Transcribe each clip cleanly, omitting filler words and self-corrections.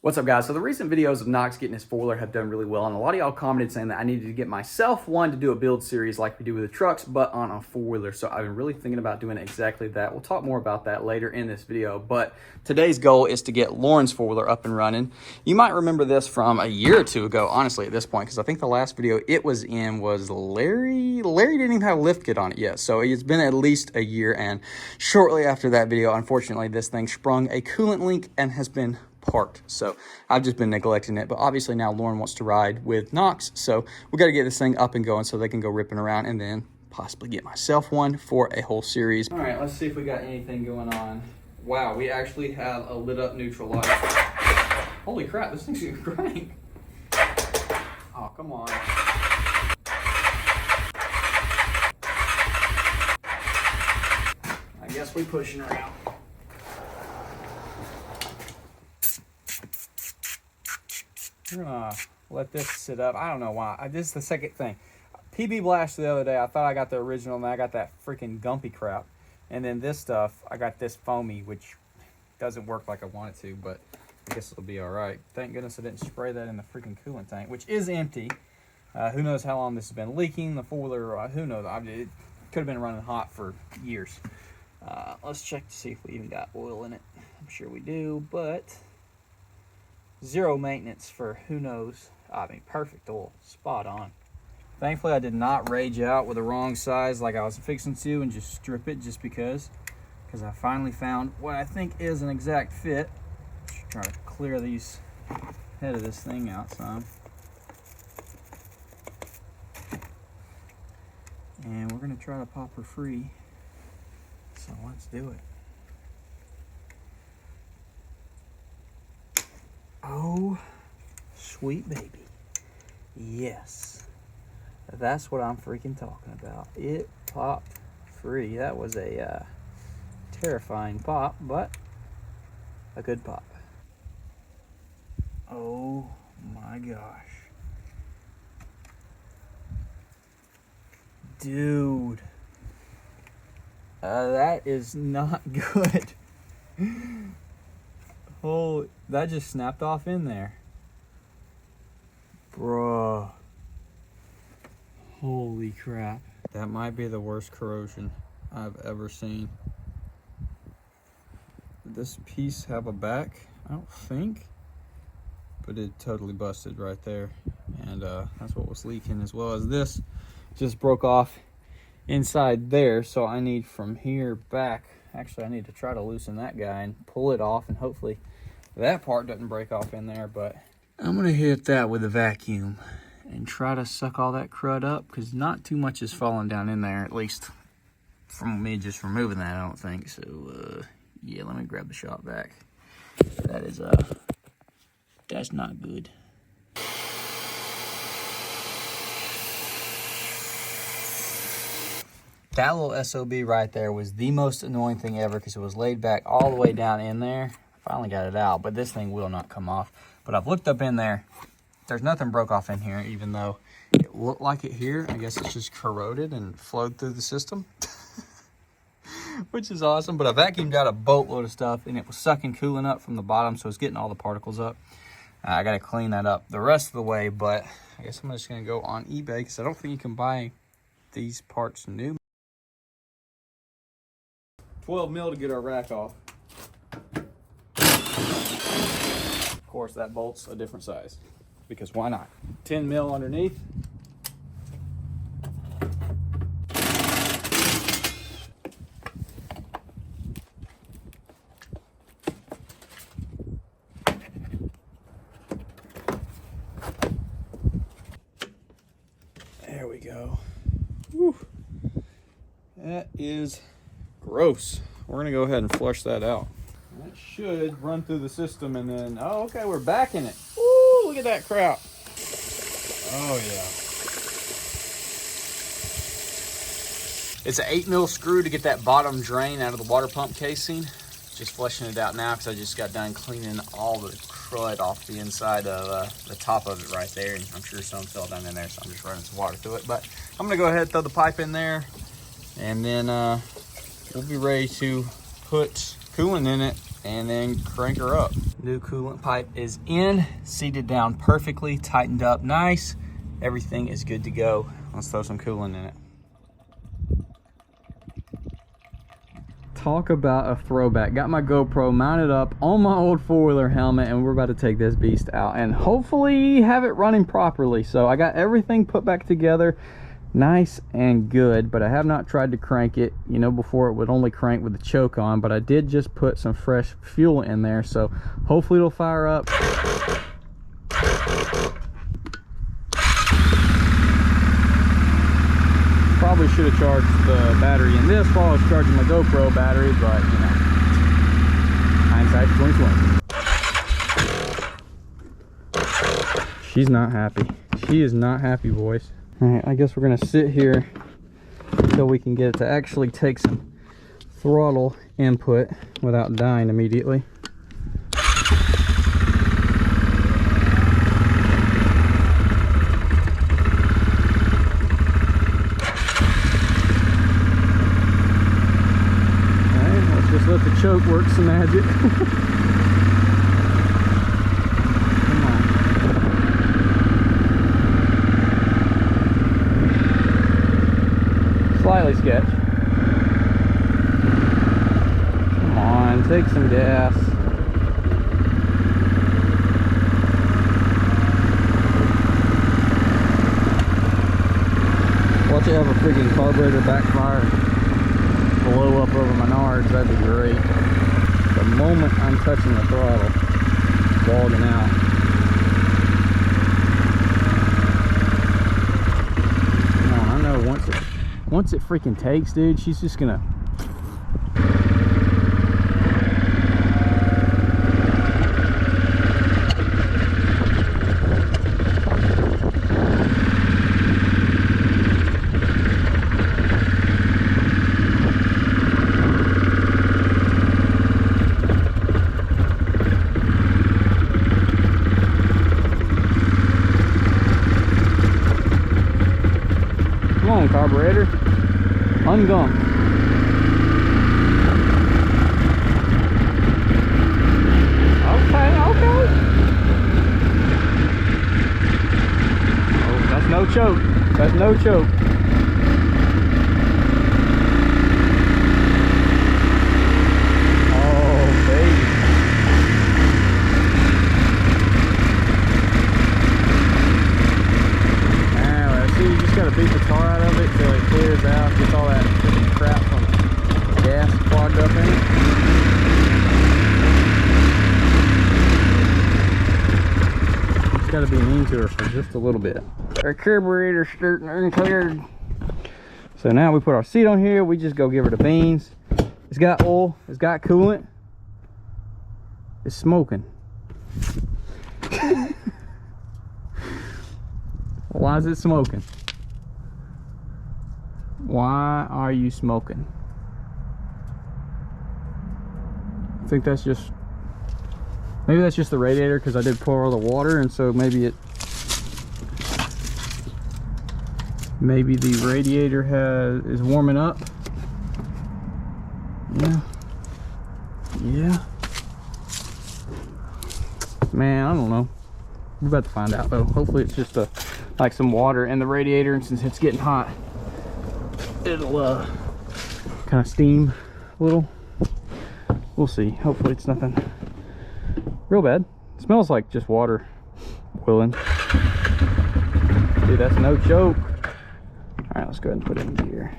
What's up, guys? So the recent videos of Knox getting his four-wheeler have done really well, and a lot of y'all commented saying that I needed to get myself one to do a build series like we do with the trucks, but on a four-wheeler. So I've been really thinking about doing exactly that. We'll talk more about that later in this video, but today's goal is to get Lauren's four-wheeler up and running. You might remember this from a year or two ago, honestly, at this point, because I think the last video it was in was Larry. Larry didn't even have a lift kit on it yet, so it's been at least a year, and shortly after that video, unfortunately, this thing sprung a coolant leak and has been parked. So I've just been neglecting it, but obviously now Lauren wants to ride with Knox, so we got to get this thing up and going so they can go ripping around and then possibly get myself one for a whole series. All right, let's see if we got anything going on. Wow, we actually have a lit up neutral light. Holy crap, this thing's gonna crank. Oh, come on. I guess we pushing around. We're gonna let this sit up. I don't know why. This is the second thing. PB Blast the other day, I thought I got the original, and I got that freaking gumpy crap. And then this stuff, I got this foamy, which doesn't work like I want it to, but I guess it'll be all right. Thank goodness I didn't spray that in the freaking coolant tank, which is empty. Who knows how long this has been leaking. The four-wheeler, who knows? It could have been running hot for years. Let's check to see if we even got oil in it. I'm sure we do, but zero maintenance for who knows. I mean, perfect oil, spot on. Thankfully, I did not rage out with the wrong size like I was fixing to and just strip it just because I finally found what I think is an exact fit. Just try to clear these head of this thing out some. And we're gonna try to pop her free. So let's do it. Oh, sweet baby. Yes. That's what I'm freaking talking about. It popped free. That was a terrifying pop, but a good pop. Oh my gosh. Dude. That is not good. Oh, that just snapped off in there. Bruh. Holy crap. That might be the worst corrosion I've ever seen. Did this piece have a back? I don't think. But it totally busted right there. And that's what was leaking, as well as this just broke off inside there. So I need from here back. Actually, I need to try to loosen that guy and pull it off, and hopefully that part doesn't break off in there. But I'm gonna hit that with a vacuum and try to suck all that crud up, because not too much is falling down in there, at least from me just removing that, I don't think. So yeah, let me grab the shop vac. That is that's not good. That little SOB right there was the most annoying thing ever, because it was laid back all the way down in there. Finally got it out, but this thing will not come off. But I've looked up in there. There's nothing broke off in here, even though it looked like it here. I guess it's just corroded and flowed through the system, which is awesome. But I vacuumed out a boatload of stuff, and it was sucking coolant up from the bottom, so it's getting all the particles up. I got to clean that up the rest of the way, but I guess I'm just going to go on eBay, because I don't think you can buy these parts new. 12 mil to get our rack off. Of course, that bolt's a different size, because why not? 10 mil underneath. There we go. Whew. That is gross. We're gonna go ahead and flush that out. That should run through the system, and then, oh, okay, we're back in it. Woo, look at that crap. Oh yeah. It's an 8 mil screw to get that bottom drain out of the water pump casing. Just flushing it out now, because I just got done cleaning all the crud off the inside of the top of it right there. And I'm sure some fell down in there, so I'm just running some water through it. But I'm gonna go ahead and throw the pipe in there, and then we'll be ready to put coolant in it and then crank her up. New coolant pipe is in, seated down perfectly, tightened up nice. Everything is good to go. Let's throw some coolant in it. Talk about a throwback. Got my GoPro mounted up on my old four-wheeler helmet, and we're about to take this beast out and hopefully have it running properly. So I got everything put back together nice and good, but I have not tried to crank it. You know, before it would only crank with the choke on, but I did just put some fresh fuel in there, so hopefully it'll fire up. Probably should have charged the battery in this while I was charging my GoPro battery, but you know, hindsight 2020. She's not happy. She is not happy, boys. All right, I guess we're gonna sit here until we can get it to actually take some throttle input without dying immediately. All right, let's just let the choke work some magic. Slightly sketch. Come on, take some gas. Watch it have a freaking carburetor backfire, blow up over my nards. That'd be great. The moment I'm touching the throttle, it's logging out. Come on, I know once it freaking takes, dude, she's just gonna. Come on, carburetor. Ungum. Okay. Oh, that's no choke. That's no choke. Oh, baby. Now, see, you just gotta beat the tar out of it till it clears out, gets all that freaking crap from gas clogged up in it. Just gotta be mean to her for just a little bit. Our carburetor's starting uncleared. So now we put our seat on here, we just go give her the beans. It's got oil, it's got coolant. It's smoking. Why is it smoking? Why are you smoking? I think that's just, maybe that's just the radiator, because I did pour all the water, and so maybe the radiator is warming up. Yeah. Man, I don't know. We're about to find out though. Hopefully it's just like some water in the radiator, and since it's getting hot, it'll kind of steam a little. We'll see. Hopefully it's nothing real bad. It smells like just water boiling. Dude, that's no joke. All right, let's go ahead and put it in gear.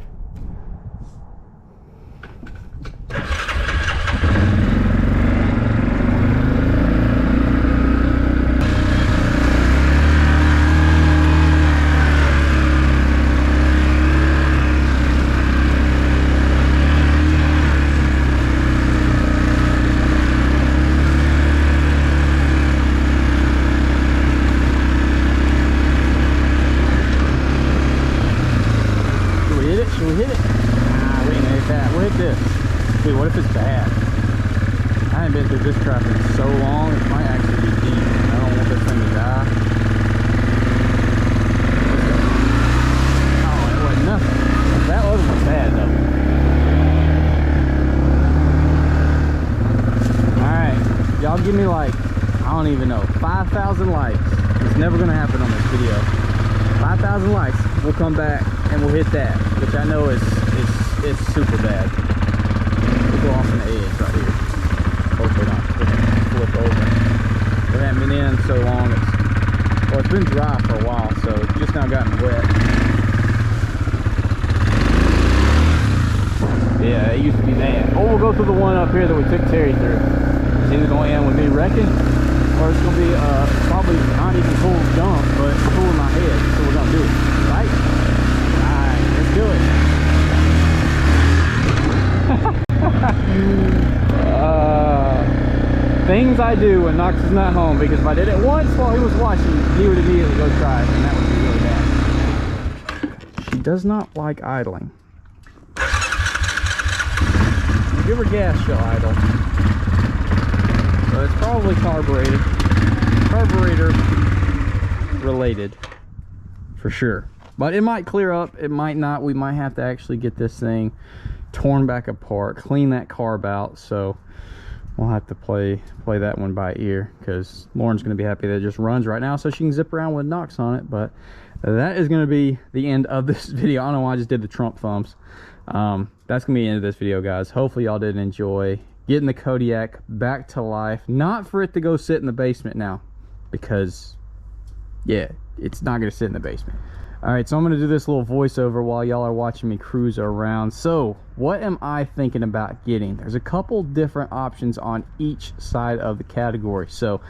5,000 likes. It's never gonna happen on this video. 5,000 likes, we'll come back and we'll hit that, which I know is super bad. We'll go off on the edge right here. Hopefully not flip over. We haven't been in so long. It's been dry for a while, so it's just now gotten wet. Yeah, it used to be that. Or we'll go through the one up here that we took Terry through. It's either going to end with me wrecking, or it's going to be probably not even full jump, but full in my head. So we're going to do it, right? Alright, let's do it. Things I do when Knox is not home, because if I did it once while he was watching, he would immediately go try it, and that would be really bad. She does not like idling. Give her gas, she'll idle. So it's probably carburetor related, for sure. But it might clear up, it might not. We might have to actually get this thing torn back apart, clean that carb out. So we'll have to play that one by ear, because Lauren's going to be happy that it just runs right now so she can zip around with Knox on it. But that is going to be the end of this video. I don't know why I just did the Trump thumbs. That's going to be the end of this video, guys. Hopefully y'all did enjoy getting the Kodiak back to life. Not for it to go sit in the basement now, because, yeah, it's not going to sit in the basement. Alright, so I'm going to do this little voiceover while y'all are watching me cruise around. So, what am I thinking about getting? There's a couple different options on each side of the category. So,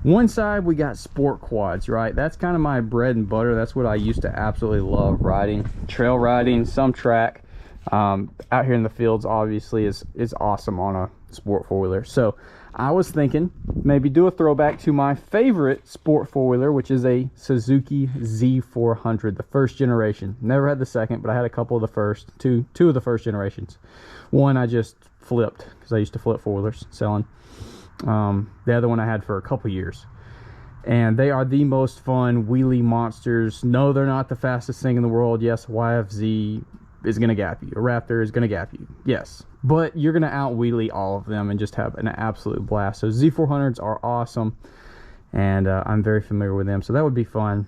one side we got sport quads, right? That's kind of my bread and butter. That's what I used to absolutely love riding. Trail riding, some track. Out here in the fields, obviously, is awesome on a sport four-wheeler. So, I was thinking maybe do a throwback to my favorite sport four-wheeler, which is a Suzuki Z400, the first generation. Never had the second, but I had a couple of the first, two of the first generations. One I just flipped, because I used to flip four-wheelers selling. The other one I had for a couple years. And they are the most fun wheelie monsters. No, they're not the fastest thing in the world. Yes, YFZ is going to gap you. A Raptor is going to gap you. Yes. But you're going to out wheelie all of them and just have an absolute blast. So Z400s are awesome. And I'm very familiar with them. So that would be fun.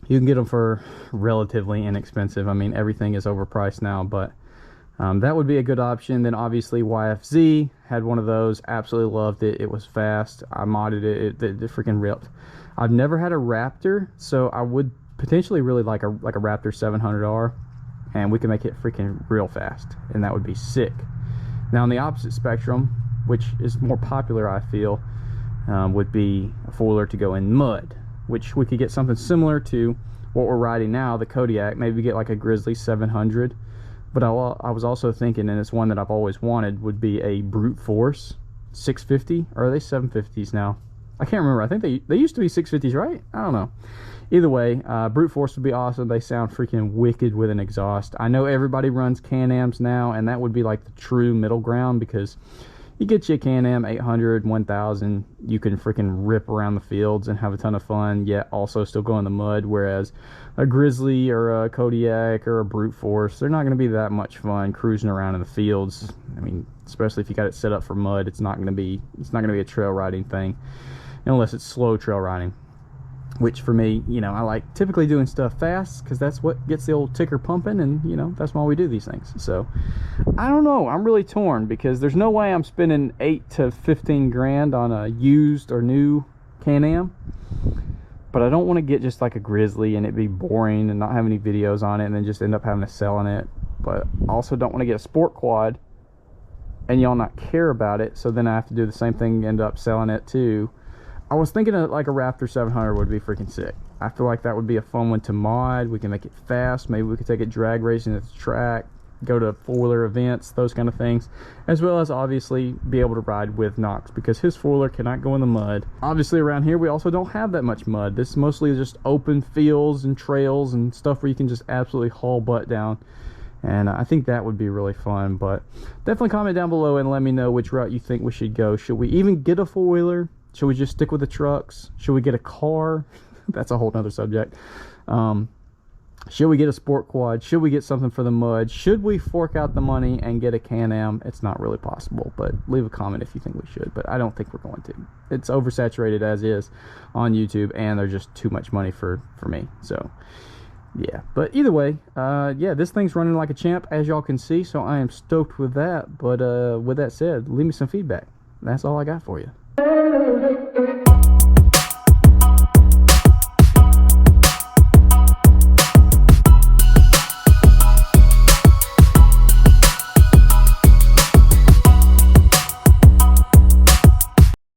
You can get them for relatively inexpensive. I mean, everything is overpriced now. But that would be a good option. Then obviously YFZ had one of those. Absolutely loved it. It was fast. I modded it. It freaking ripped. I've never had a Raptor. So I would potentially really like a Raptor 700R. And we can make it freaking real fast, and that would be sick. Now on the opposite spectrum, which is more popular, I feel, would be a four-wheeler to go in mud, which we could get something similar to what we're riding now, the Kodiak. Maybe get like a Grizzly 700. But I was also thinking, and it's one that I've always wanted, would be a Brute Force 650. Or are they 750s now? I can't remember. I think they used to be 650s, right? I don't know. Either way, Brute Force would be awesome. They sound freaking wicked with an exhaust. I know everybody runs Can-Ams now, and that would be like the true middle ground, because you get you a Can-Am 800, 1000, you can freaking rip around the fields and have a ton of fun, yet also still go in the mud, whereas a Grizzly or a Kodiak or a Brute Force, they're not going to be that much fun cruising around in the fields. I mean, especially if you got it set up for mud, it's not going to be a trail riding thing, unless it's slow trail riding. Which for me, you know, I like typically doing stuff fast, because that's what gets the old ticker pumping, and you know, that's why we do these things. So I don't know, I'm really torn, because there's no way I'm spending 8 to 15 grand on a used or new Can-Am. But I don't want to get just like a Grizzly and it be boring and not have any videos on it and then just end up having to sell on it. But I also don't want to get a sport quad and y'all not care about it, so then I have to do the same thing and end up selling it too. I was thinking of like a Raptor 700 would be freaking sick. I feel like that would be a fun one to mod. We can make it fast. Maybe we could take it drag racing at the track, go to four-wheeler events, those kind of things, as well as obviously be able to ride with Knox, because his four-wheeler cannot go in the mud. Obviously around here we also don't have that much mud. This is mostly just open fields and trails and stuff where you can just absolutely haul butt down. And I think that would be really fun. But definitely comment down below and let me know which route you think we should go. Should we even get a four-wheeler? Should we just stick with the trucks? Should we get a car? That's a whole nother subject. Should we get a sport quad? Should we get something for the mud? Should we fork out the money and get a Can-Am? It's not really possible, but leave a comment if you think we should. But I don't think we're going to. It's oversaturated as is on YouTube, and they're just too much money for me. So, yeah. But either way, yeah, this thing's running like a champ, as y'all can see. So I am stoked with that. But with that said, leave me some feedback. That's all I got for you.